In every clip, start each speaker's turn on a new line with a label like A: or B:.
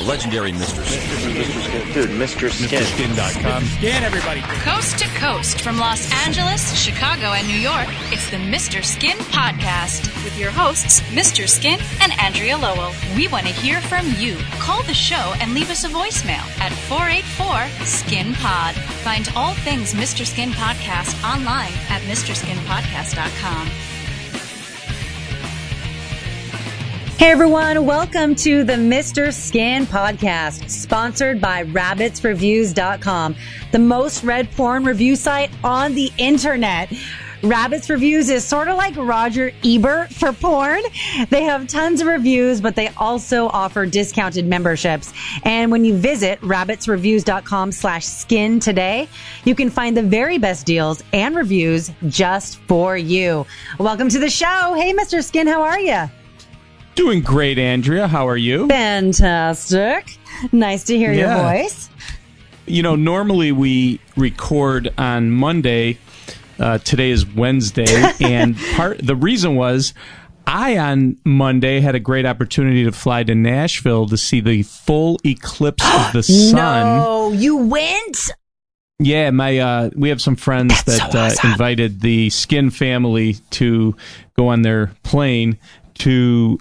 A: The legendary Mr. Skin.
B: Dude, Mr. Skin.
A: MrSkin.com.
C: Skin, everybody.
D: Coast to coast from Los Angeles, Chicago, and New York, it's the Mr. Skin Podcast with your hosts, Mr. Skin and Andrea Lowell. We want to hear from you. Call the show and leave us a voicemail at 484-SKIN-POD. Find all things Mr. Skin Podcast online at MrSkinPodcast.com.
E: Hey everyone, welcome to the Mr. Skin Podcast, sponsored by RabbitsReviews.com, the most read porn review site on the internet. Rabbits Reviews is sort of like Roger Ebert for porn. They have tons of reviews, but they also offer discounted memberships. And when you visit rabbitsreviews.com/skin today, you can find the very best deals and reviews just for you. Welcome to the show. Hey, Mr. Skin, how are you?
C: Doing great, Andrea. How are you?
E: Fantastic. Nice to hear your voice.
C: You know, normally we record on Monday. Today is Wednesday, and the reason was I, on Monday, had a great opportunity to fly to Nashville to see the full eclipse of the sun.
E: No, you went?
C: Yeah, we have some friends that awesome. Invited the Skin family to go on their plane to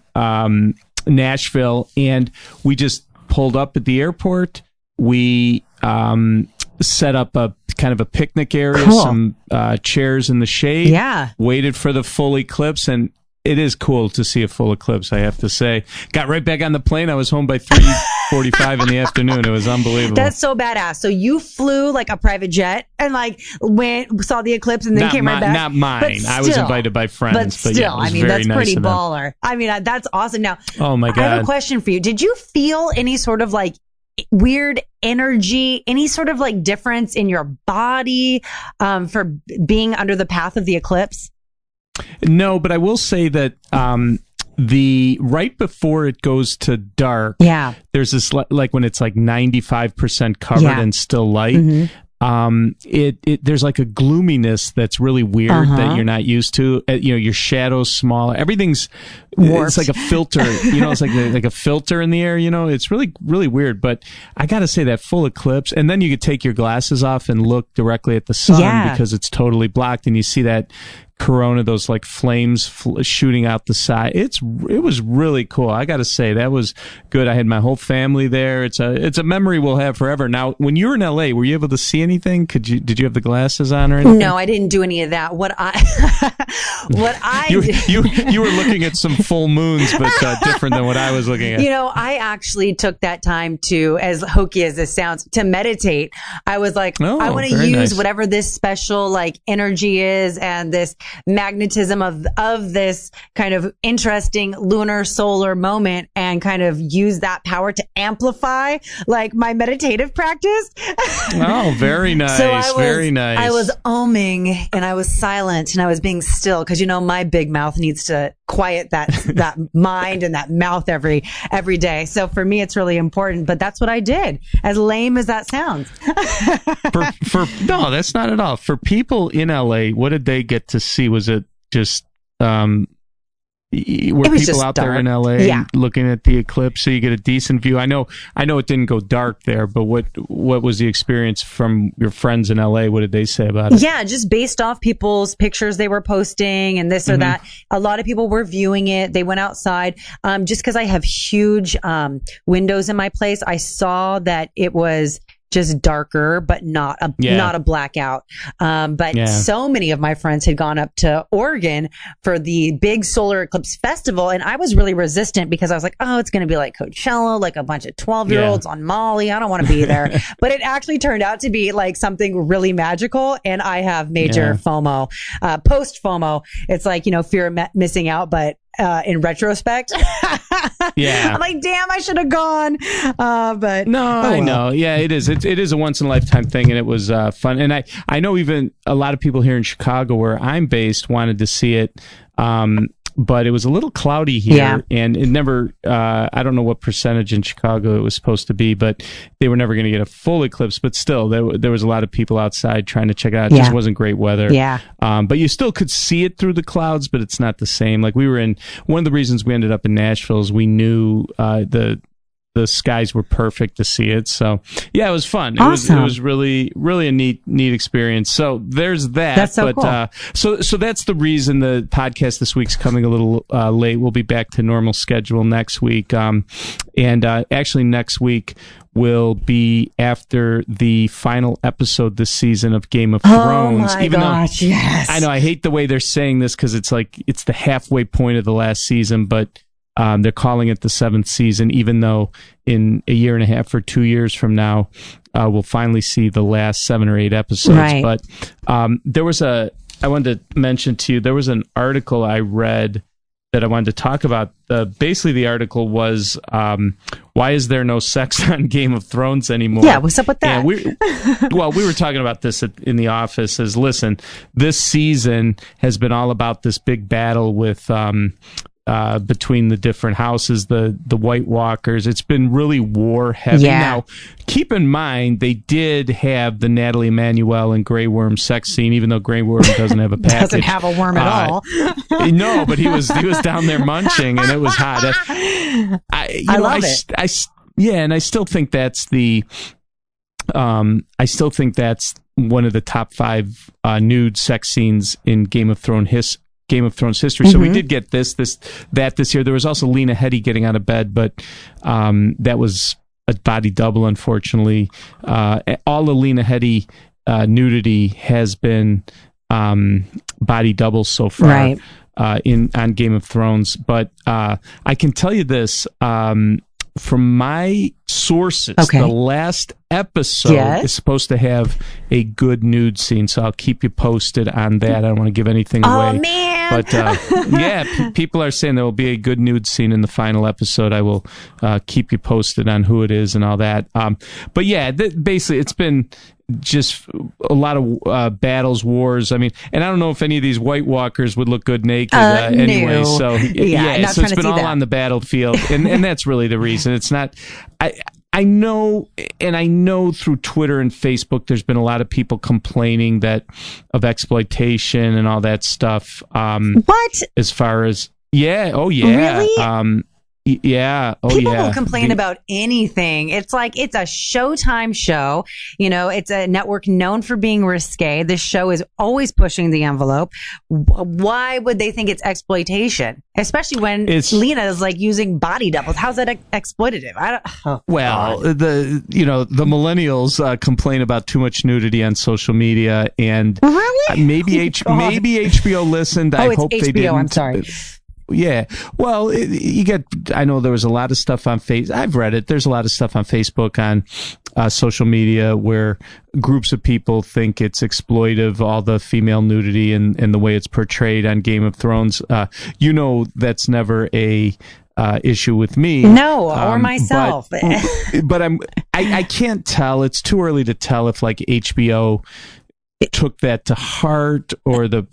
C: Nashville, and we just pulled up at the airport. We set up a kind of a picnic area, some chairs in the shade.
E: Yeah.
C: Waited for the full eclipse, and it is cool to see a full eclipse, I have to say. Got right back on the plane. I was home by 3:45 in the afternoon. It was unbelievable.
E: That's so badass. So you flew like a private jet and saw the eclipse and then came right back?
C: Not mine. I was invited by friends.
E: But still,
C: yeah,
E: I mean, that's
C: nice
E: pretty baller. I mean, that's awesome. Now,
C: oh my God.
E: I have a question for you. Did you feel any sort of like weird energy, any sort of like difference in your body for being under the path of the eclipse?
C: No, but I will say that the right before it goes to dark, there's this like when it's like 95% covered and still light. Mm-hmm. There's like a gloominess that's really weird that you're not used to. Your shadow's smaller. Everything's warped. It's like a filter. It's like a filter in the air. It's really, really weird. But I got to say that full eclipse, and then you could take your glasses off and look directly at the sun because it's totally blocked, and you see that corona, those like flames shooting out the side. It was really cool. I got to say that was good. I had my whole family there. It's a memory we'll have forever. Now, when you were in LA, were you able to see anything? Did you have the glasses on or anything?
E: No, I didn't do any of that.
C: You were looking at some full moons, but different than what I was looking at.
E: I actually took that time to, as hokey as this sounds, to meditate. I was like, I want to use whatever this special like energy is and this magnetism of this kind of interesting lunar solar moment and kind of use that power to amplify like my meditative practice.
C: Oh, very nice. So very nice.
E: I was oming and I was silent and I was being still because my big mouth needs to quiet that mind and that mouth every day. So for me, it's really important, but that's what I did. As lame as that sounds.
C: No, that's not at all. For people in LA, what did they get to see? Was it just were people out there in LA looking at the eclipse so you get a decent view? I know it didn't go dark there, but what was the experience from your friends in LA? What did they say about it?
E: Yeah, just based off people's pictures they were posting and this or that. A lot of people were viewing it. They went outside. Just because I have huge windows in my place, I saw that it was just darker, but not a blackout. But so many of my friends had gone up to Oregon for the big solar eclipse festival. And I was really resistant because I was like, oh, it's going to be like Coachella, like a bunch of 12-year-olds on Molly. I don't want to be there. But it actually turned out to be like something really magical. And I have major FOMO, post FOMO. It's like, fear of missing out, but in retrospect. I'm like, damn, I should have gone. But
C: no, I know. Yeah, it is. It is a once in a lifetime thing, and it was fun. And I know even a lot of people here in Chicago, where I'm based, wanted to see it. But it was a little cloudy here, and it never, I don't know what percentage in Chicago it was supposed to be, but they were never going to get a full eclipse. But still, there was a lot of people outside trying to check it out. It just wasn't great weather. But you still could see it through the clouds, but it's not the same. Like we were in, one of the reasons we ended up in Nashville is we knew the the skies were perfect to see it. So yeah, it was fun.
E: Awesome.
C: It was really a neat experience. So there's that.
E: That's so cool.
C: So that's the reason the podcast this week's coming a little late. We'll be back to normal schedule next week. And actually next week will be after the final episode this season of Game of Thrones.
E: Oh my gosh, yes.
C: I know, I hate the way they're saying this because it's like it's the halfway point of the last season, but they're calling it the 7th season, even though in a year and a half or 2 years from now, we'll finally see the last 7 or 8 episodes.
E: Right.
C: But I wanted to mention to you, there was an article I read that I wanted to talk about. Basically, the article was, why is there no sex on Game of Thrones anymore?
E: Yeah, what's up with that?
C: We were talking about this in the office as, listen, this season has been all about this big battle with between the different houses, the White Walkers. It's been really war heavy.
E: Yeah.
C: Now, keep in mind, they did have the Natalie Emmanuel and Grey Worm sex scene, even though Grey Worm doesn't have a package.
E: Doesn't have a worm at all.
C: No, but he was down there munching, and it was hot.
E: I love it.
C: And I still think that's one of the top 5 nude sex scenes in Game of Thrones history. So we did get that this year. There was also Lena Headey getting out of bed, but that was a body double, unfortunately. All the Lena Headey nudity has been body doubles so far. Right. On Game of Thrones. But I can tell you this, from my sources, the last episode is supposed to have a good nude scene, so I'll keep you posted on that. I don't want to give anything away. Oh, man! But people are saying there will be a good nude scene in the final episode. I will keep you posted on who it is and all that. But yeah, basically, it's been just a lot of battles, wars. I mean, and I don't know if any of these White Walkers would look good naked anyway.
E: No.
C: So so it's been all on the battlefield, and that's really the reason. It's not. I know through Twitter and Facebook, there's been a lot of people complaining of exploitation and all that stuff.
E: What?
C: As far as
E: really? People will complain
C: The-
E: about anything. It's like, it's a Showtime show. You know, it's a network known for being risque. This show is always pushing the envelope. Why would they think it's exploitation? Especially when Lena is like using body doubles. How's that exploitative?
C: The millennials complain about too much nudity on social media, and maybe HBO listened. I hope
E: HBO,
C: they didn't.
E: I'm sorry.
C: Yeah. Well, I know there was a lot of stuff on I've read it. There's a lot of stuff on Facebook, on social media, where groups of people think it's exploitive, all the female nudity and the way it's portrayed on Game of Thrones. That's never a issue with me.
E: No, or myself.
C: But I can't tell. It's too early to tell if like HBO took that to heart, or the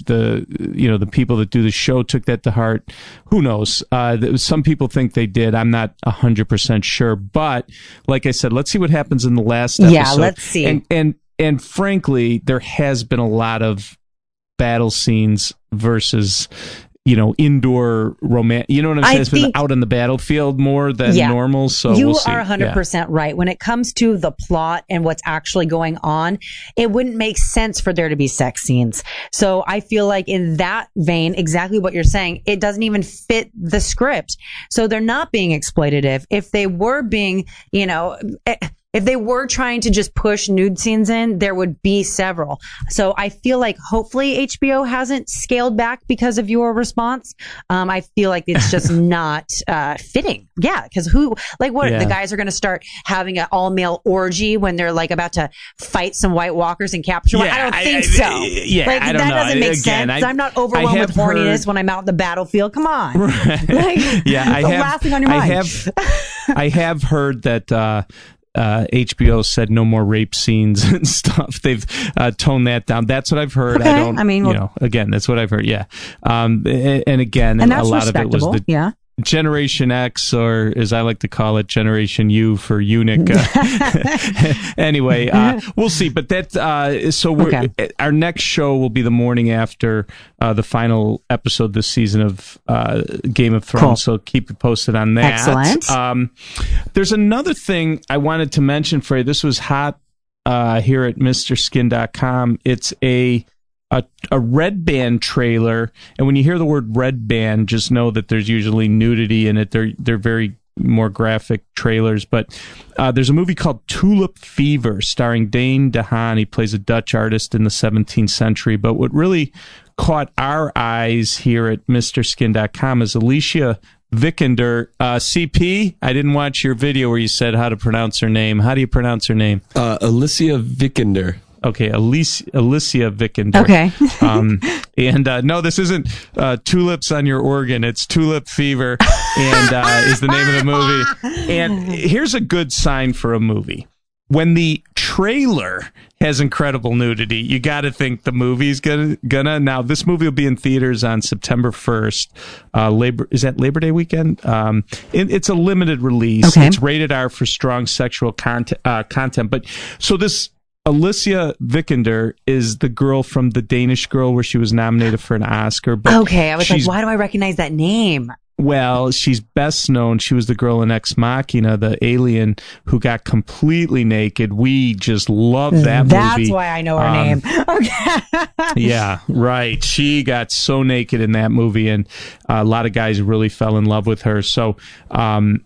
C: people that do the show took that to heart. Who knows? Some people think they did. I'm not 100% sure, but like I said, let's see what happens in the last episode.
E: Yeah, let's see.
C: And frankly, there has been a lot of battle scenes versus indoor romance. You know what I'm saying? It's been out on the battlefield more than normal. So
E: you
C: we'll see.
E: are 100% right. When it comes to the plot and what's actually going on, it wouldn't make sense for there to be sex scenes. So I feel like in that vein, exactly what you're saying, it doesn't even fit the script. So they're not being exploitative. If they were being, if they were trying to just push nude scenes in, there would be several. So I feel like hopefully HBO hasn't scaled back because of your response. I feel like it's just not fitting. Yeah, because the guys are going to start having an all-male orgy when they're like about to fight some White Walkers and capture one? I don't think so.
C: I don't know.
E: Doesn't make sense. I'm not overwhelmed with horniness when I'm out in the battlefield. Come on.
C: Right.
E: Last thing on your mind.
C: I have heard that HBO said no more rape scenes and stuff. They've toned that down. That's what I've heard.
E: Okay.
C: Again, that's what I've heard. Yeah. And again,
E: and that's
C: a lot of it was Generation X, or as I like to call it, Generation U for eunuch. Anyway, we'll see. But that our next show will be the morning after the final episode this season of Game of Thrones. Cool. So keep you posted on that.
E: Excellent.
C: There's another thing I wanted to mention for you. This was hot here at MrSkin.com. It's a red band trailer, and when you hear the word red band, just know that there's usually nudity in it. They're very more graphic trailers, but there's a movie called Tulip Fever starring Dane DeHaan. He plays a Dutch artist in the 17th century, but what really caught our eyes here at MrSkin.com is Alicia Vikander. CP, I didn't watch your video where you said how to pronounce her name. How do you pronounce her name?
A: Alicia Vikander.
C: Okay, Alicia Vikander.
E: Okay.
C: And no, this isn't Tulips on Your Organ. It's Tulip Fever, and is the name of the movie. And here's a good sign for a movie. When the trailer has incredible nudity, you got to think the movie's gonna. Now, this movie will be in theaters on September 1st. Is that Labor Day weekend? It's a limited release.
E: Okay.
C: It's rated R for strong sexual content. But so this Alicia Vikander is the girl from The Danish Girl, where she was nominated for an Oscar. But
E: okay, I was like, why do I recognize that name?
C: Well, she's best known. She was the girl in Ex Machina, the alien who got completely naked. We just love that movie.
E: That's why I know her name. Okay.
C: Yeah, right. She got so naked in that movie, and a lot of guys really fell in love with her. So, Alicia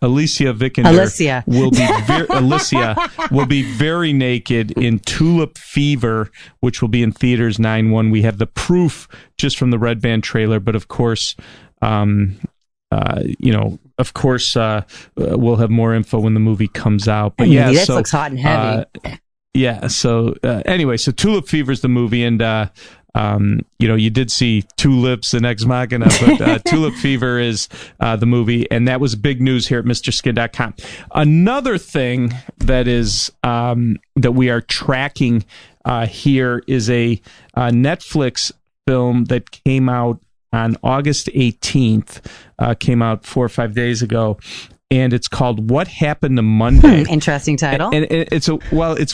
C: Vikander will be very naked in Tulip Fever, which will be in theaters 9/1. We have the proof just from the red band trailer, but of course, we'll have more info when the movie comes out. But yeah,
E: this looks hot and heavy.
C: Anyway, so Tulip Fever is the movie, and you did see Tulips and Ex Machina, but Tulip Fever is the movie, and that was big news here at MrSkin.com. Another thing that is that we are tracking here is a Netflix film that came out on August 18th, came out 4 or 5 days ago. And it's called What Happened to Monday.
E: Interesting title.
C: And it's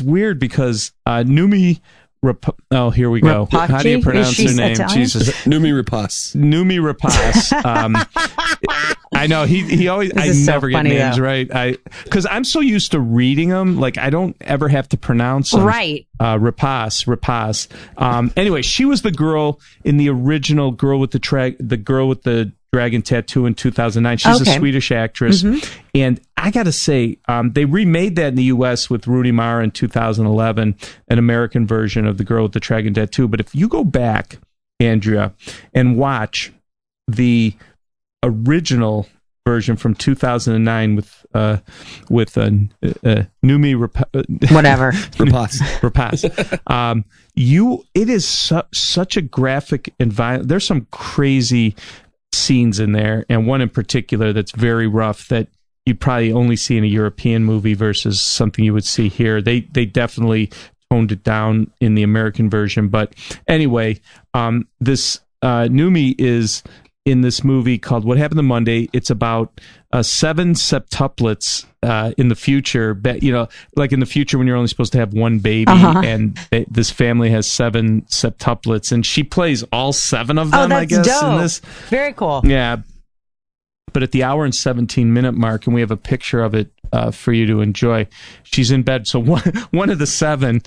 C: weird because Noomi. Here we go.
E: Rapace?
C: How do you pronounce her name?
E: Italian?
C: Jesus.
A: Noomi Rapace.
C: Noomi Rapace. I know he always. I never get names right. Because I'm so used to reading them, like I don't ever have to pronounce them.
E: Right.
C: Rapace. Anyway, she was the girl in the original Girl with the Dragon Tattoo in 2009. She's a Swedish actress. Mm-hmm. And I got to say, they remade that in the U.S. with Rooney Mara in 2011, an American version of The Girl with the Dragon Tattoo. But if you go back, Andrea, and watch the original version from 2009 with Noomi Rapace. It is such a graphic and violent. There's some crazy scenes in there, and one in particular that's very rough that you'd probably only see in a European movie versus something you would see here. They definitely toned it down in the American version. But anyway, this Noomi is in this movie called What Happened to Monday. It's about 7 septuplets in the future. Like in the future when you're only supposed to have one baby, and this family has 7 septuplets, and she plays all 7 of them. I guess dope. In this,
E: very cool.
C: Yeah, but at the hour and 17-minute mark, and we have a picture of it for you to enjoy. She's in bed, so one of the 7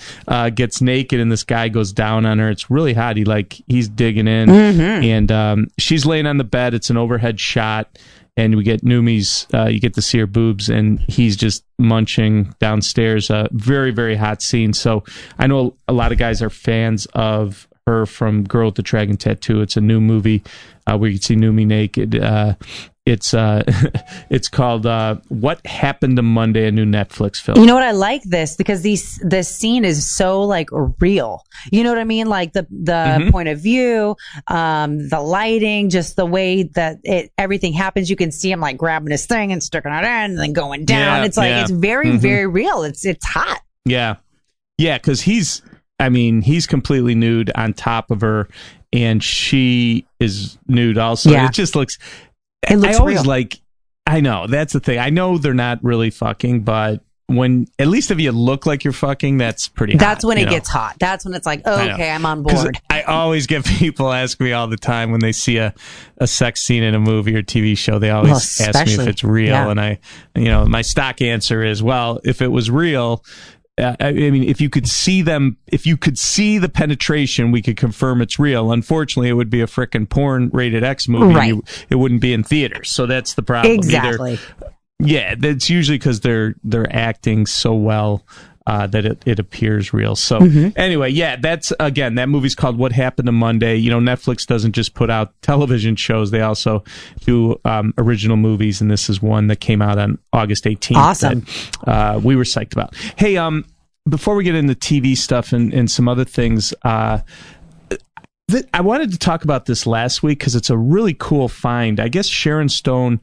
C: gets naked, and this guy goes down on her. It's really hot. He's digging in, and she's laying on the bed. It's an overhead shot, and we get Noomi's. You get to see her boobs, and he's just munching downstairs. Very, very hot scene. So I know a lot of guys are fans of her from Girl with the Dragon Tattoo. It's a new movie where you can see Noomi naked. It's called What Happened to Monday, a new Netflix film.
E: You know what? I like this because this scene is so like real. You know what I mean? Like the point of view, the lighting, just the way that everything happens. You can see him like grabbing his thing and sticking it in and then going down. It's like it's very, very real. It's hot.
C: Yeah. Yeah, because he's completely nude on top of her. and she is nude also.
E: Yeah.
C: It just looks.
E: It looks
C: I always
E: real.
C: I know that's the thing. I know they're not really fucking, but when at least if you look like you're fucking, that's pretty hot.
E: That's when it gets hot. That's when it's like, oh, okay, I'm on board.
C: I always get people ask me all the time when they see a sex scene in a movie or TV show. They always ask me if it's real, and my stock answer is, well, if it was real. I mean, if you could see the penetration, we could confirm it's real. Unfortunately, it would be a frickin' porn rated X movie.
E: Right.
C: It wouldn't be in theaters. So that's the problem.
E: Exactly.
C: That's usually because they're acting so well that it appears real. So anyway, that's again, that movie's called What Happened to Monday. Netflix doesn't just put out television shows; they also do original movies, and this is one that came out on August 18th.
E: Awesome.
C: That, we were psyched about. Hey, before we get into TV stuff and some other things, I wanted to talk about this last week because it's a really cool find. I guess Sharon Stone.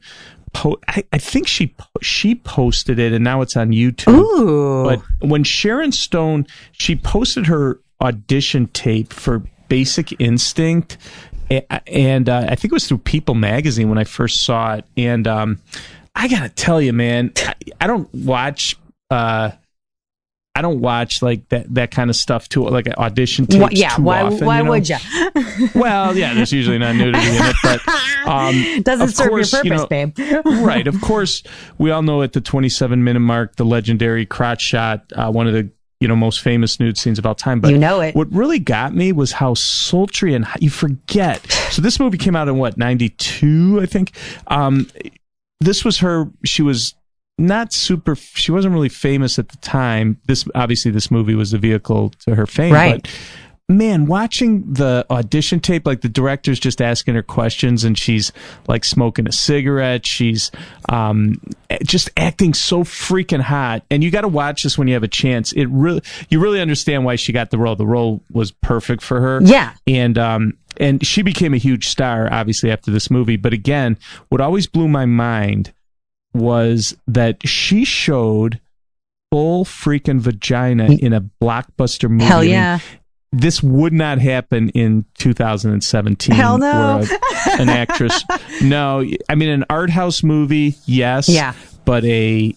C: I think she posted it, and now it's on YouTube.
E: Ooh.
C: But when Sharon Stone, she posted her audition tape for Basic Instinct, and I think it was through People magazine when I first saw it. And I gotta tell you, man, I don't watch like that kind of stuff too, like audition tapes.
E: Why
C: often,
E: would you?
C: Well, there's usually not nudity in it, but
E: doesn't serve your purpose, babe.
C: Right. Of course, we all know at the 27-minute mark, the legendary crotch shot, one of the most famous nude scenes of all time. But
E: it.
C: What really got me was how sultry and you forget. So this movie came out in 92, I think. This was her. She was she wasn't really famous at the time. This movie was the vehicle to her fame.
E: Right.
C: But man, watching the audition tape, like the director's just asking her questions and she's like smoking a cigarette. She's just acting so freaking hot. And you got to watch this when you have a chance. You really understand why she got the role. The role was perfect for her.
E: Yeah.
C: And she became a huge star, obviously, after this movie. But again, what always blew my mind was that she showed full freaking vagina in a blockbuster movie.
E: Hell yeah.
C: This would not happen in 2017.
E: Hell no.
C: Where an actress. No, I mean, an art house movie, yes.
E: Yeah.
C: But a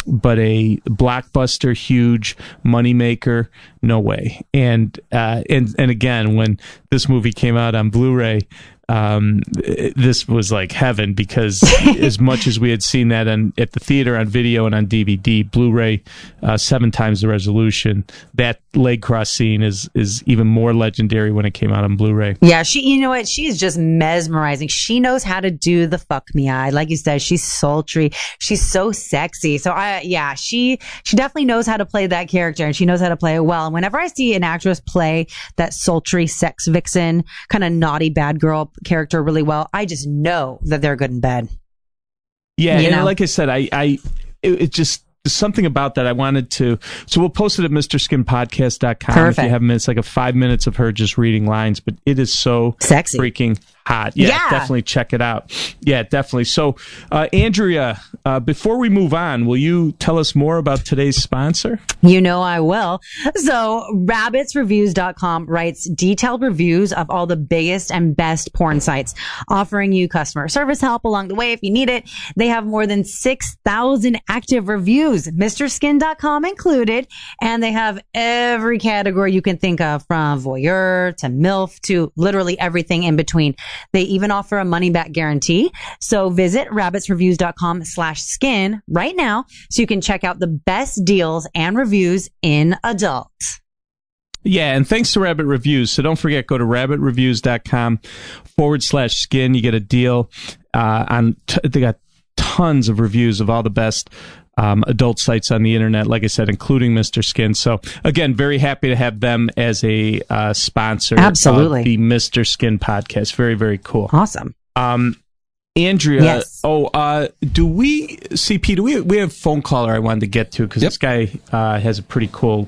C: blockbuster, huge moneymaker, no way. And again, when this movie came out on Blu-ray, this was like heaven because as much as we had seen that at the theater on video and on DVD, Blu-ray, 7 times the resolution, that leg cross scene is even more legendary when it came out on Blu-ray.
E: Yeah, you know what? She is just mesmerizing. She knows how to do the fuck me eye. Like you said, she's sultry. She's so sexy. So she definitely knows how to play that character and she knows how to play it well. And whenever I see an actress play that sultry sex vixen, kind of naughty bad girl character really well, I just know that they're good in bed.
C: Yeah, and like I said, it just something about that I wanted to. So we'll post it at MrSkinPodcast.com.
E: Perfect.
C: If you haven't, it's like 5 minutes of her just reading lines, but it is so
E: sexy,
C: freaking hot. Yeah, definitely check it out. Yeah, definitely. So, Andrea, before we move on, will you tell us more about today's sponsor?
E: You know I will. So, rabbitsreviews.com writes detailed reviews of all the biggest and best porn sites, offering you customer service help along the way if you need it. They have more than 6,000 active reviews, MrSkin.com included, and they have every category you can think of, from voyeur to MILF to literally everything in between. They even offer a money-back guarantee. So visit rabbitsreviews.com/skin right now so you can check out the best deals and reviews in adult.
C: Yeah, and thanks to Rabbit Reviews. So don't forget, go to rabbitreviews.com/skin. You get a deal they got tons of reviews of all the best adult sites on the internet, like I said, including Mr. Skin. So again, very happy to have them as a sponsor.
E: Absolutely.
C: Of the Mr. Skin podcast. Very, very cool.
E: Awesome.
C: Andrea,
E: yes.
C: Do we have phone caller I wanted to get to because this guy has a pretty cool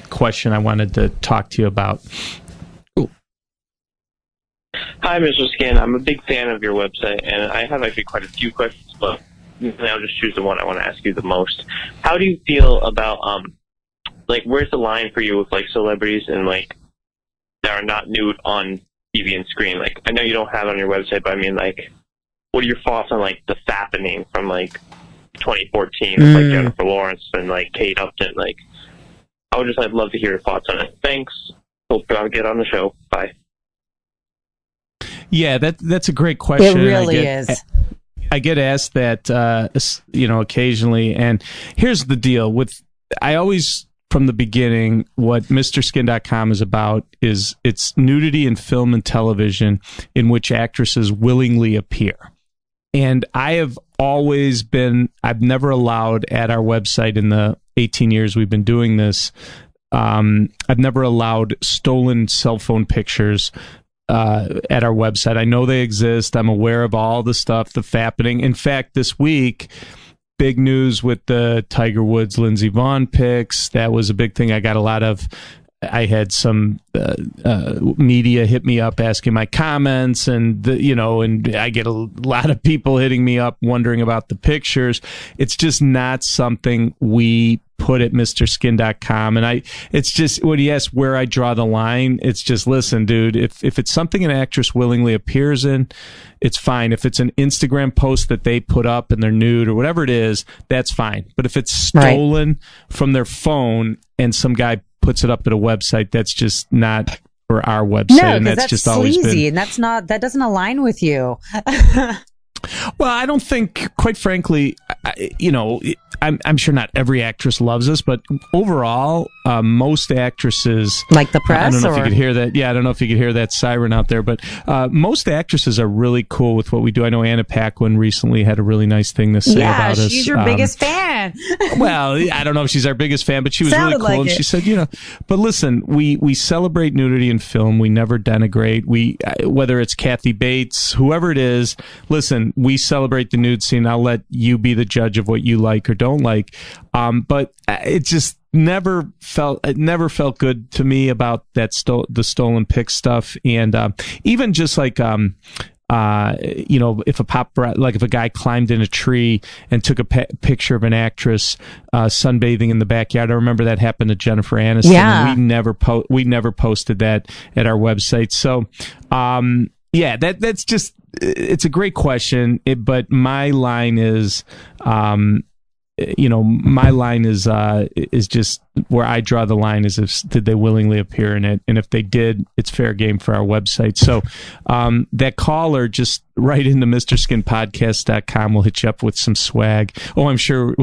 C: question I wanted to talk to you about.
B: Ooh. Hi, Mr. Skin. I'm a big fan of your website, and I have actually quite a few questions, but I'll just choose the one I want to ask you the most. How do you feel about, where's the line for you with, celebrities and, that are not nude on TV and screen? Like, I know you don't have it on your website, but I mean, like, what are your thoughts on, like, the fappening from, like, 2014 with, like, Jennifer Lawrence and, like, Kate Upton? Like, I'd love to hear your thoughts on it. Thanks. Hope I'll get on the show. Bye.
C: Yeah, that's a great question.
E: It really is.
C: I get asked that, occasionally. And here's the deal I always, from the beginning, what MrSkin.com is about is it's nudity in film and television in which actresses willingly appear. And I've never allowed at our website in the 18 years we've been doing this, I've never allowed stolen cell phone pictures at our website. I know they exist. I'm aware of all the stuff, the fappening. In fact, this week, big news with the Tiger Woods, Lindsey Vonn pics. That was a big thing. I had some media hit me up asking my comments, and I get a lot of people hitting me up wondering about the pictures. It's just not something we put at MrSkin.com. And it's just, when you ask where I draw the line, it's just, listen, dude, if it's something an actress willingly appears in, it's fine. If it's an Instagram post that they put up and they're nude or whatever it is, that's fine. But if it's stolen from their phone and some guy puts it up at a website, that's just not for our website.
E: No,
C: and
E: that's
C: just
E: sleazy,
C: always been.
E: and that doesn't align with you.
C: Well, I don't think, quite frankly, I'm sure not every actress loves us, but overall, most actresses,
E: like the press.
C: I don't know if you could hear that. Yeah, I don't know if you could hear that siren out there, but most actresses are really cool with what we do. I know Anna Paquin recently had a really nice thing to say about us.
E: Yeah, she's your biggest fan.
C: Well, I don't know if she's our biggest fan, but she was really cool. Like, and she said, but listen, we celebrate nudity in film. We never denigrate. Whether it's Kathy Bates, whoever it is, listen, we celebrate the nude scene. I'll let you be the judge of what you like or don't like. But it just never felt good to me about that the stolen pic stuff. And even just like if if a guy climbed in a tree and took a picture of an actress sunbathing in the backyard. I remember that happened to Jennifer Aniston.
E: Yeah.
C: And we never posted that at our website. So that's just, it's a great question. But my line is, is just where I draw the line is did they willingly appear in it? And if they did, it's fair game for our website. So that caller, just write into MrSkinPodcast.com. We'll hit you up with some swag. Oh, I'm sure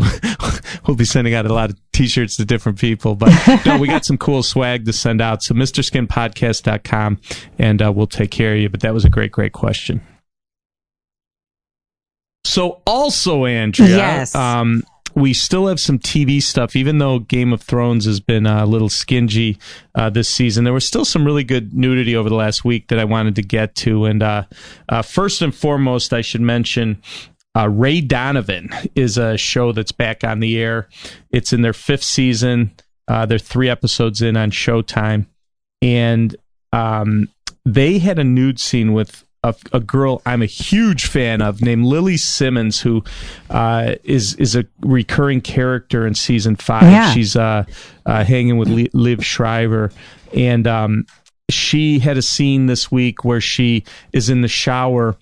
C: we'll be sending out a lot of T-shirts to different people. But no, we got some cool swag to send out. So MrSkinPodcast.com, and we'll take care of you. But that was a great, great question. So also, Andrea,
E: yes.
C: We still have some TV stuff, even though Game of Thrones has been a little stingy this season. There was still some really good nudity over the last week that I wanted to get to. And first and foremost, I should mention Ray Donovan is a show that's back on the air. It's in their 5th season. They're 3 episodes in on Showtime. And they had a nude scene with a girl I'm a huge fan of named Lily Simmons, who is a recurring character in season 5. Yeah. She's hanging with Liv Schreiber, and she had a scene this week where she is in the shower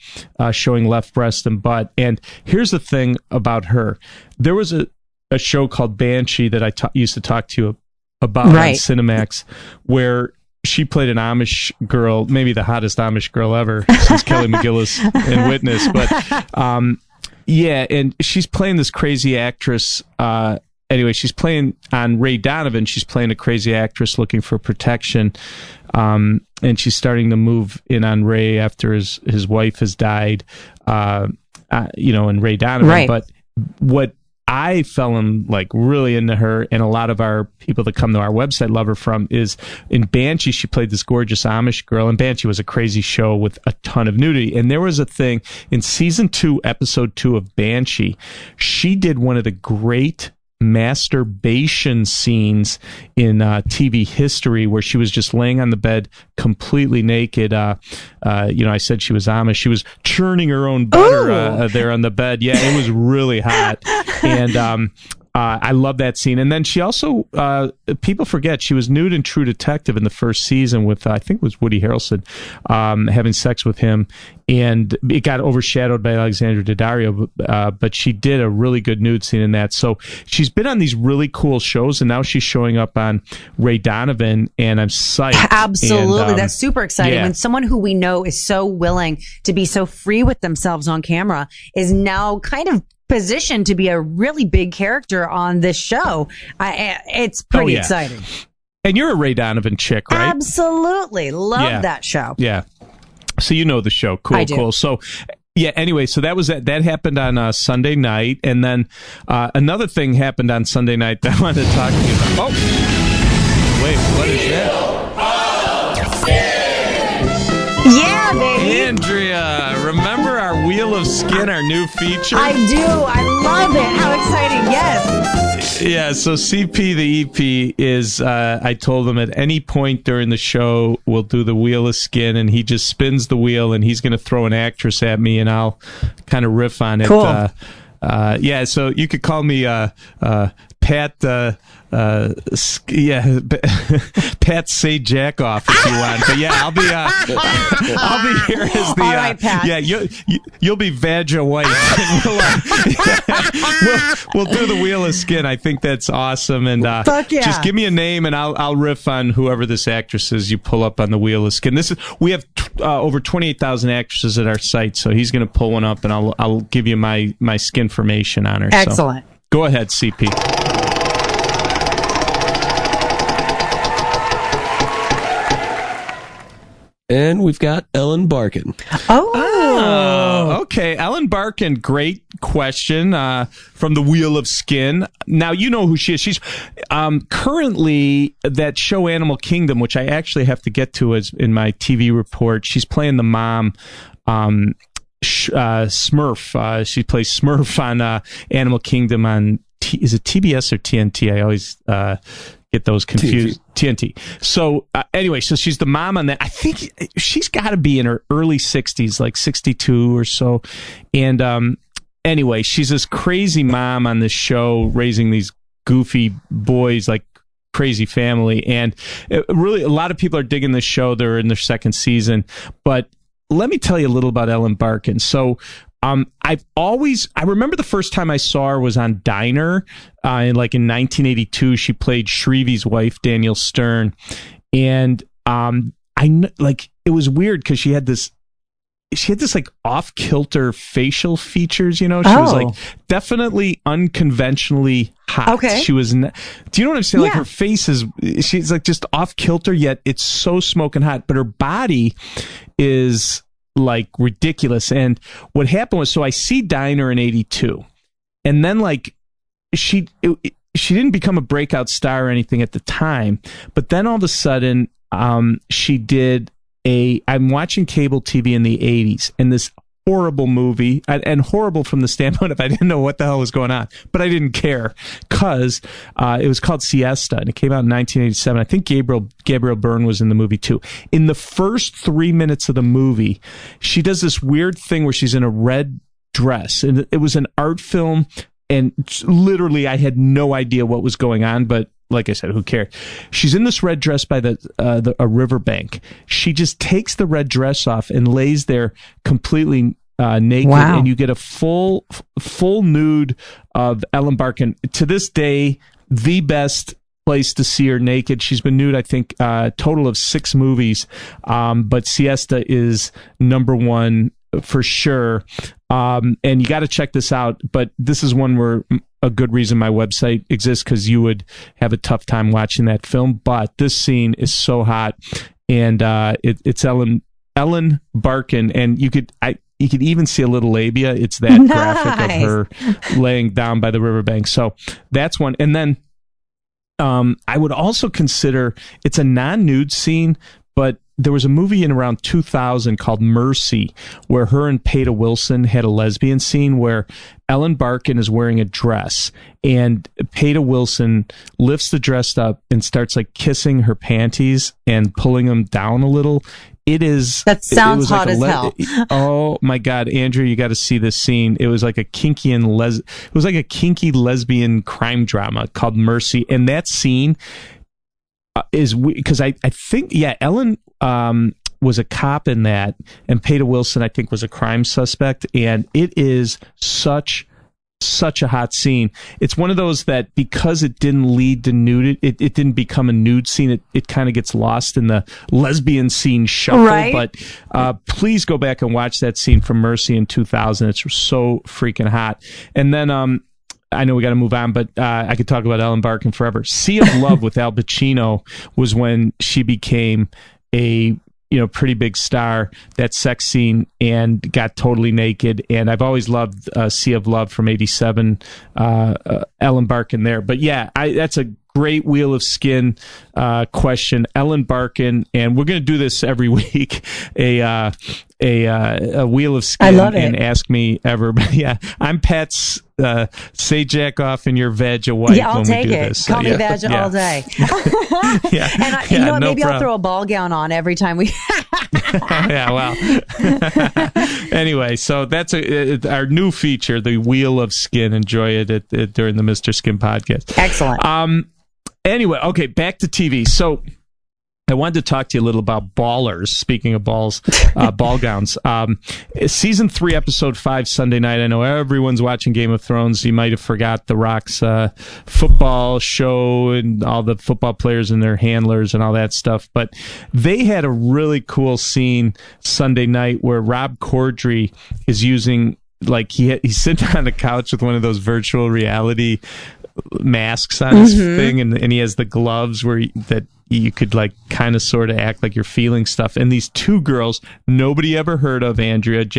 C: showing left breast and butt. And here's the thing about her. There was a show called Banshee that I used to talk to you about on Cinemax, where she played an Amish girl, maybe the hottest Amish girl ever since Kelly McGillis in Witness. But and she's playing this crazy actress. Anyway, she's playing on Ray Donovan. She's playing a crazy actress looking for protection. And she's starting to move in on Ray after his wife has died, and Ray Donovan. Right. But what I fell really into her, and a lot of our people that come to our website love her from, is in Banshee. She played this gorgeous Amish girl, and Banshee was a crazy show with a ton of nudity. And there was a thing in season 2, episode 2 of Banshee. She did one of the great masturbation scenes in TV history, where she was just laying on the bed completely naked. I said she was Amish. She was churning her own butter there on the bed. Yeah, it was really hot. And I love that scene. And then she also, people forget, she was nude in True Detective in the first season with, I think it was Woody Harrelson, having sex with him. And it got overshadowed by Alexandra Daddario, but she did a really good nude scene in that. So she's been on these really cool shows, and now she's showing up on Ray Donovan, and I'm psyched.
E: Absolutely.
C: And,
E: that's super exciting. When someone who we know is so willing to be so free with themselves on camera is now kind of positioned to be a really big character on this show. It's pretty exciting.
C: And you're a Ray Donovan chick, right?
E: Absolutely. Love that show.
C: Yeah. So you know the show. Cool,
E: I do.
C: Cool. So yeah, anyway, so that was that happened on Sunday night. And then another thing happened on Sunday night that I wanted to talk to you about. Oh, wait, what is that?
E: Yeah, baby.
C: Andrea, remember our Wheel of Skin, our new feature?
E: I do. I love it. How exciting. Yes.
C: Yeah, so CP, the EP, is, I told him at any point during the show, we'll do the Wheel of Skin, and he just spins the wheel, and he's going to throw an actress at me, and I'll kind of riff on it.
E: Cool.
C: Yeah, so you could call me Pat, Pat say jack off if you want. But yeah, I'll be here as the.
E: All right, Pat.
C: Yeah, you'll be Vajra White. we'll do the Wheel of Skin. I think that's awesome. And
E: Fuck yeah.
C: Just give me a name, and I'll riff on whoever this actress is you pull up on the Wheel of Skin. We have over 28,000 actresses at our site, so he's going to pull one up, and I'll give you my skin information on her.
E: Excellent.
C: So, go ahead, CP.
A: And we've got Ellen Barkin.
E: Oh,
C: okay. Ellen Barkin, great question from the Wheel of Skin. Now, you know who she is. She's currently that show Animal Kingdom, which I actually have to get to as in my TV report. She's playing the mom, Smurf. She plays Smurf on Animal Kingdom on, is it TBS or TNT? I always get those confused. TNT. So anyway, so she's the mom on that. I think she's got to be in her early 60s, like 62 or so. And anyway, she's this crazy mom on this show raising these goofy boys, like crazy family. And really, a lot of people are digging this show. They're in their second season. But let me tell you a little about Ellen Barkin. So I remember the first time I saw her was on Diner, in 1982. She played Shreve's wife, Daniel Stern, and it was weird because she had this like off kilter facial features. You know, she was like definitely unconventionally hot.
E: Okay,
C: she was. Do you know what I'm saying?
E: Yeah.
C: Like her face she's like just off kilter, yet it's so smoking hot. But her body is like ridiculous. And what happened was, so I see Diner in 82, and then she didn't become a breakout star or anything at the time, but then all of a sudden she did I'm watching cable TV in the 80s, and this horrible movie, and horrible from the standpoint of I didn't know what the hell was going on, but I didn't care because it was called Siesta, and it came out in 1987. I think Gabriel Byrne was in the movie too. In the first 3 minutes of the movie, she does this weird thing where she's in a red dress, and it was an art film, and literally I had no idea what was going on, but like I said, who cared? She's in this red dress by a riverbank. She just takes the red dress off and lays there completely naked,
E: wow.
C: And you get a full nude of Ellen Barkin. To this day, the best place to see her naked. She's been nude, I think, total of 6 movies, but Siesta is number one for sure. And you got to check this out. But this is one where a good reason my website exists, because you would have a tough time watching that film. But this scene is so hot, and it's Ellen Barkin, and you could even see a little labia. It's that graphic of her laying down by the riverbank. So that's one. And then I would also consider it's a non-nude scene, but there was a movie in around 2000 called Mercy, where her and Peta Wilson had a lesbian scene where Ellen Barkin is wearing a dress, and Peta Wilson lifts the dress up and starts like kissing her panties and pulling them down a little. It is.
E: That sounds hot as hell.
C: Oh my God, Andrew, you got to see this scene. It was like a kinky lesbian crime drama called Mercy, and that scene is because I think Ellen was a cop in that, and Peta Wilson I think was a crime suspect, and it is such a hot scene. It's one of those that because it didn't lead to nude, it didn't become a nude scene. It kind of gets lost in the lesbian scene shuffle.
E: Right.
C: But please go back and watch that scene from Mercy in 2000. It's so freaking hot. And then I know we got to move on, but I could talk about Ellen Barkin forever. Sea of Love with Al Pacino was when she became a pretty big star, that sex scene, and got totally naked. And I've always loved Sea of Love from '87, Ellen Barkin there. But yeah, that's a great Wheel of Skin question. Ellen Barkin, and we're going to do this every week, a Wheel of Skin.
E: I love it.
C: And Ask Me Ever. But yeah, I'm Pat's say jack off in your veg a wife.
E: Yeah, I'll take it.
C: This.
E: Call me veg all day.
C: Yeah.
E: And you know what? Maybe I'll throw a ball gown on every time we.
C: Yeah, well. Anyway, so that's our new feature, the Wheel of Skin. Enjoy it during the Mr. Skin podcast.
E: Excellent.
C: Anyway, okay, back to TV. So I wanted to talk to you a little about Ballers. Speaking of balls, ball gowns. Season 3, episode 5, Sunday night. I know everyone's watching Game of Thrones. You might have forgot The Rock's football show and all the football players and their handlers and all that stuff. But they had a really cool scene Sunday night where Rob Corddry is using, like, he's sitting on the couch with one of those virtual reality masks on his thing, and he has the gloves that you could like kind of sort of act like you're feeling stuff. And these two girls nobody ever heard of, Andrea, it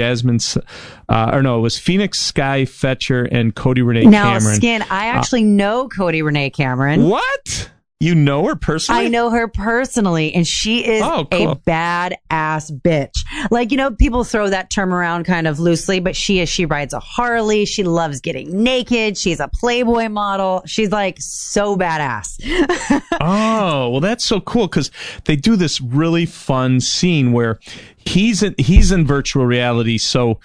C: was Phoenix Sky Fetcher and Cody Renee Cameron.
E: Now, Skin, I actually know Cody Renee Cameron.
C: What? You know her personally?
E: I know her personally, and she is
C: cool.
E: a badass bitch. Like, people throw that term around kind of loosely, but she rides a Harley. She loves getting naked. She's a Playboy model. She's like so badass.
C: Oh, well, that's so cool because they do this really fun scene where he's in virtual reality. So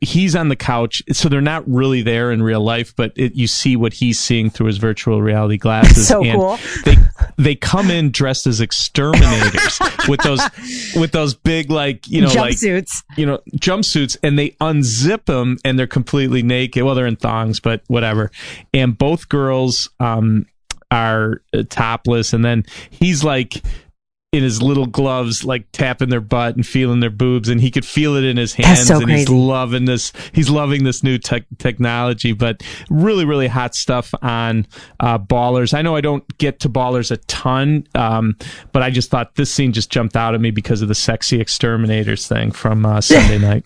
C: he's on the couch. So they're not really there in real life, but you see what he's seeing through his virtual reality glasses.
E: So
C: and
E: cool.
C: They come in dressed as exterminators with those big
E: jumpsuits.
C: Jumpsuits, and they unzip them and they're completely naked. Well, they're in thongs, but whatever. And both girls are topless, and then he's like in his little gloves, like tapping their butt and feeling their boobs, and he could feel it in his hands.
E: That's so
C: and
E: crazy.
C: He's loving this new technology, but really, really hot stuff on Ballers. I know I don't get to Ballers a ton, but I just thought this scene just jumped out at me because of the sexy exterminators thing from Sunday night.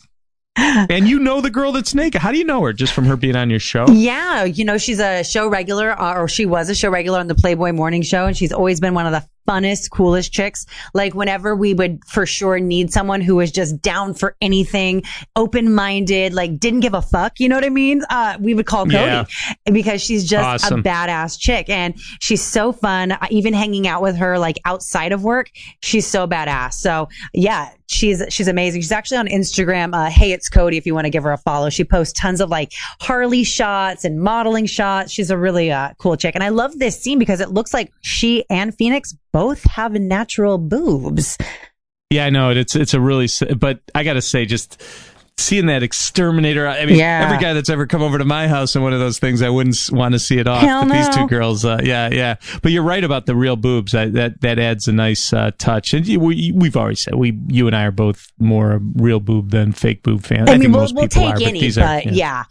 C: And you know the girl that's naked. How do you know her? Just from her being on your show?
E: Yeah, she's a show regular, or she was a show regular on the Playboy Morning Show, and she's always been one of the funnest, coolest chicks. Like, whenever we would for sure need someone who was just down for anything, open-minded, like didn't give a fuck, you know what I mean? We would call Cody because she's just
C: awesome.
E: a badass chick, and she's so fun. Even hanging out with her like outside of work, she's so badass. So yeah, she's amazing. She's actually on Instagram. Hey, it's Cody. If you want to give her a follow, she posts tons of like Harley shots and modeling shots. She's a really cool chick, and I love this scene because it looks like she and Phoenix both have natural boobs.
C: Yeah, I know it. It's a really, but I got to say, just seeing that exterminator. I mean, every guy that's ever come over to my house in one of those things, I wouldn't want to see it off.
E: Hell
C: but
E: no.
C: These two girls, yeah. But you're right about the real boobs. That adds a nice touch. And we've already said you and I are both more real boob than fake boob fans.
E: I mean,
C: think
E: we'll
C: most people
E: take
C: are,
E: any,
C: but these
E: but
C: are,
E: yeah.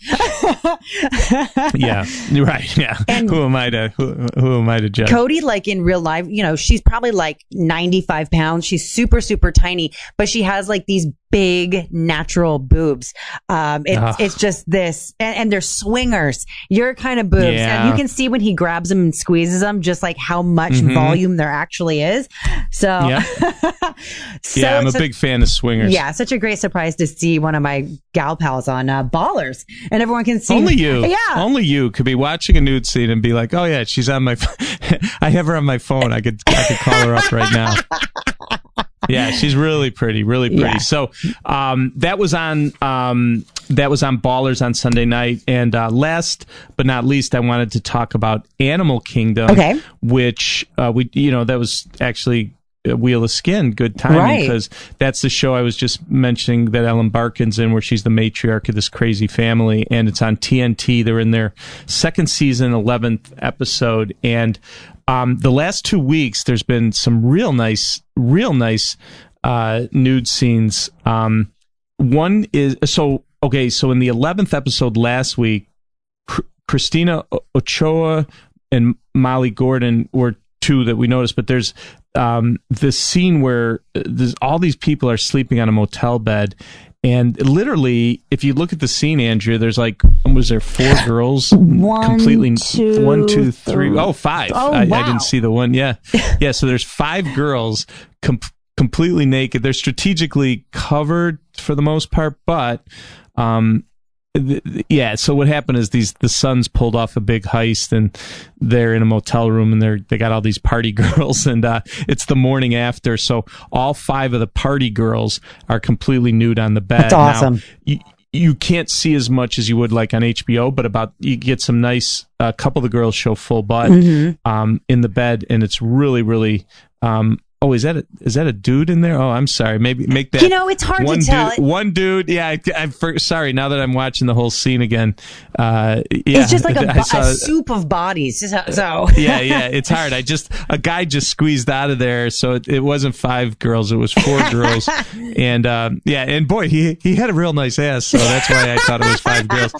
C: Yeah, you're right. Yeah.
E: And
C: who am I to judge?
E: Cody, like in real life, she's probably like 95 pounds. She's super, super tiny, but she has like these big natural boobs. It's just this, and they're swingers. Your kind of boobs, and you can see when he grabs them and squeezes them, just like how much volume there actually is. So, I'm a big fan of swingers. Yeah, such a great surprise to see one of my gal pals on Ballers, and everyone can see.
C: Only you could be watching a nude scene and be like, oh yeah, she's on my. I have her on my phone. I could call her up right now. Yeah, she's really pretty, really pretty. Yeah. So that was on Ballers on Sunday night. And last but not least, I wanted to talk about Animal Kingdom, which that was actually Wheel of Skin, good timing, because that's the show I was just mentioning that Ellen Barkin's in, where she's the matriarch of this crazy family, and it's on TNT. They're in their second season, 11th episode, and the last 2 weeks there's been some real nice nude scenes. One is so in the 11th episode last week, Christina Ochoa and Molly Gordon were two that we noticed, but there's this scene where all these people are sleeping on a motel bed, and literally, if you look at the scene, Andrea, there's was there 4 girls?
E: One, two,
C: three. Oh, 5.
E: Oh,
C: I
E: wow.
C: didn't see the one. Yeah. So there's 5 girls completely naked. They're strategically covered for the most part, but so what happened is the sons pulled off a big heist, and they're in a motel room, and they got all these party girls, and it's the morning after, so all 5 of the party girls are completely nude on the bed.
E: That's awesome.
C: Now, you can't see as much as you would like on HBO, but you get some nice. A couple of the girls show full butt in the bed, and it's really, really. Oh, is that a dude in there? Oh, I'm sorry. Maybe make that.
E: It's hard to tell.
C: One dude. Yeah, I'm sorry. Now that I'm watching the whole scene again,
E: it's just like a soup of bodies. So
C: yeah, it's hard. A guy just squeezed out of there, so it wasn't 5 girls. It was 4 girls, and and boy, he had a real nice ass, so that's why I thought it was 5 girls.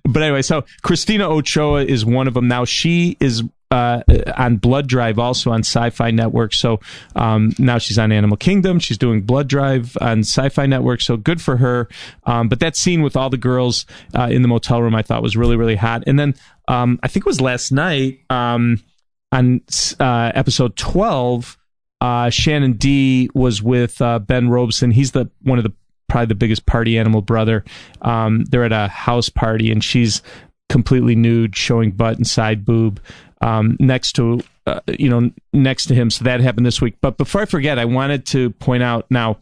C: But anyway, so Christina Ochoa is one of them. Now she is on Blood Drive, also on Sci-Fi Network. So now she's on Animal Kingdom. She's doing Blood Drive on Sci-Fi Network. So good for her. But that scene with all the girls in the motel room, I thought was really, really hot. And then I think it was last night on episode 12, Shannon D was with Ben Robeson. He's one of the probably the biggest party animal brother. They're at a house party, and she's completely nude, showing butt and side boob next to him. So that happened this week. But before I forget, I wanted to point out now,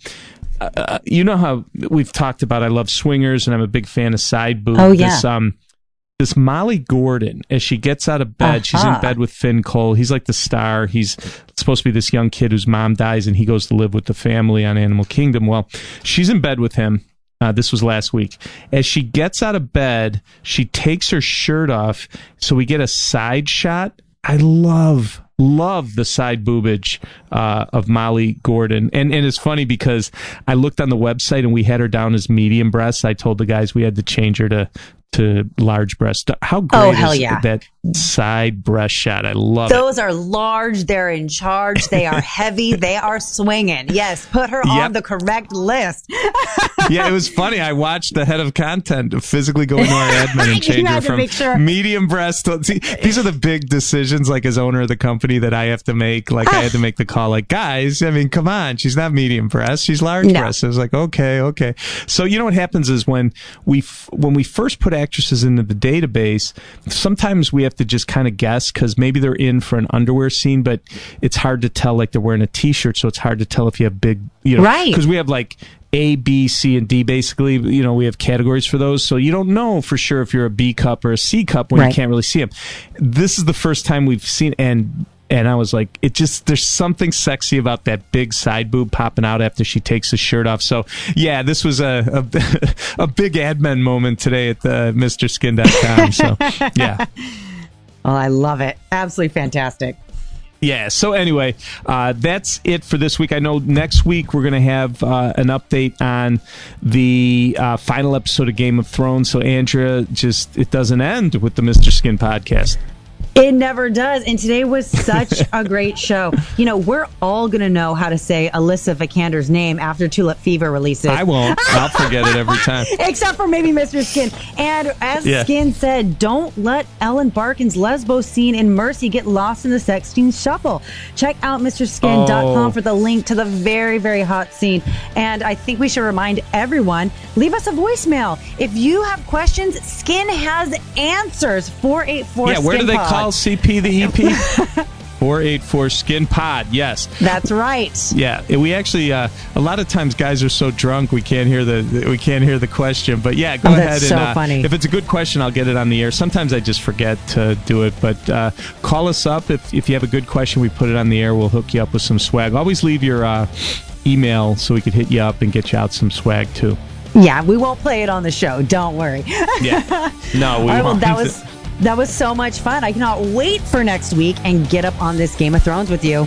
C: you know how we've talked about I love swingers, and I'm a big fan of side boob.
E: Oh, yeah.
C: This Molly Gordon, as she gets out of bed, she's in bed with Finn Cole. He's like the star. He's supposed to be this young kid whose mom dies, and he goes to live with the family on Animal Kingdom. Well, she's in bed with him. This was last week. As she gets out of bed, she takes her shirt off, so we get a side shot. I love the side boobage of Molly Gordon. And it's funny because I looked on the website, and we had her down as medium breasts. I told the guys we had to change her to large breast. How great is that side breast shot? I love it.
E: Those are large. They're in charge. They are heavy. They are swinging. Yes, put her on the correct list.
C: Yeah, it was funny. I watched the head of content physically go into our admin and change her from medium breast. See, these are the big decisions, like as owner of the company, that I have to make. Like I had to make the call, like, guys, I mean, come on, she's not medium breast, she's large breast. I was like, okay. So you know what happens is when we first put actresses into the database, sometimes we have to just kind of guess, because maybe they're in for an underwear scene, but it's hard to tell. Like they're wearing a t-shirt, so it's hard to tell if you have big, right? Because we have like A, B, C, and D, basically. We have categories for those, so you don't know for sure if you're a B cup or a C cup when you can't really see them. This is the first time we've seen, and I was like, there's something sexy about that big side boob popping out after she takes the shirt off. So yeah, this was a big admin moment today at the MrSkin.com. So yeah.
E: Oh, I love it. Absolutely fantastic.
C: Yeah, so anyway, that's it for this week. I know next week we're going to have an update on the final episode of Game of Thrones. So, Andrea, it doesn't end with the Mr. Skin podcast.
E: It never does. And today was such a great show. We're all going to know how to say Alicia Vikander's name after Tulip Fever releases.
C: I won't. I'll forget it every time.
E: Except for maybe Mr. Skin. And as Skin said, don't let Ellen Barkin's Lesbo scene in Mercy get lost in the sex scene shuffle. Check out MrSkin.com for the link to the very, very hot scene. And I think we should remind everyone, leave us a voicemail. If you have questions, Skin has answers. 484
C: Yeah, where do they call CP the EP? 484 Skin Pod. Yes,
E: that's right.
C: Yeah, we actually a lot of times guys are so drunk we can't hear the question. But yeah, go ahead
E: that's
C: and
E: so funny.
C: If it's a good question, I'll get it on the air. Sometimes I just forget to do it, but call us up if you have a good question. We put it on the air. We'll hook you up with some swag. Always leave your email so we could hit you up and get you out some swag too.
E: Yeah, we won't play it on the show. Don't worry.
C: Yeah, no, we
E: won't.
C: Well,
E: that was so much fun. I cannot wait for next week and get up on this Game of Thrones with you.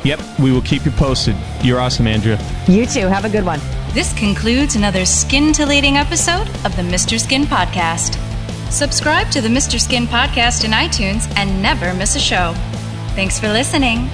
C: Yep, we will keep you posted. You're awesome, Andrea.
E: You too. Have a good one.
D: This concludes another scintillating episode of the Mr. Skin Podcast. Subscribe to the Mr. Skin Podcast in iTunes and never miss a show. Thanks for listening.